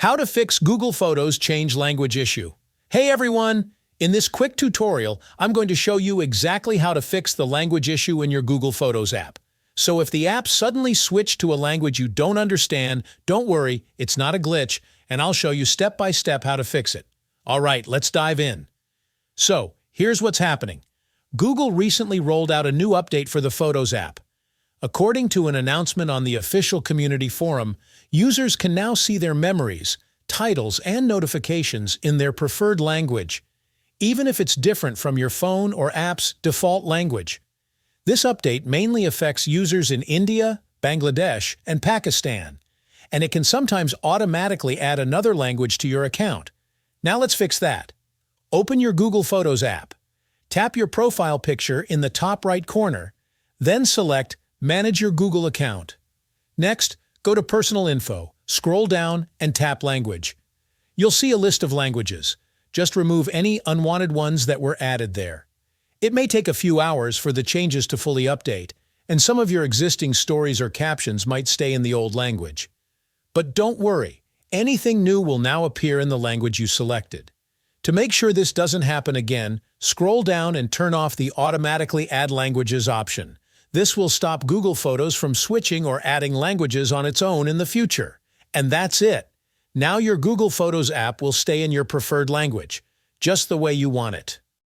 How to fix Google Photos change language issue. Hey everyone! In this quick tutorial, I'm going to show you exactly how to fix the language issue in your Google Photos app. So if the app suddenly switched to a language you don't understand, don't worry, it's not a glitch, and I'll show you step by step how to fix it. Alright, let's dive in. So, here's what's happening. Google recently rolled out a new update for the Photos app. According to an announcement on the official community forum, users can now see their memories, titles, and notifications in their preferred language, even if it's different from your phone or app's default language. This update mainly affects users in India, Bangladesh, and Pakistan, and it can sometimes automatically add another language to your account. Now let's fix that. Open your Google Photos app. Tap your profile picture in the top right corner, then select Manage your Google account. Next, go to Personal Info, scroll down, and tap Language. You'll see a list of languages. Just remove any unwanted ones that were added there. It may take a few hours for the changes to fully update, and some of your existing stories or captions might stay in the old language. But don't worry, anything new will now appear in the language you selected. To make sure this doesn't happen again, scroll down and turn off the Automatically Add Languages option. This will stop Google Photos from switching or adding languages on its own in the future. And that's it. Now your Google Photos app will stay in your preferred language, just the way you want it.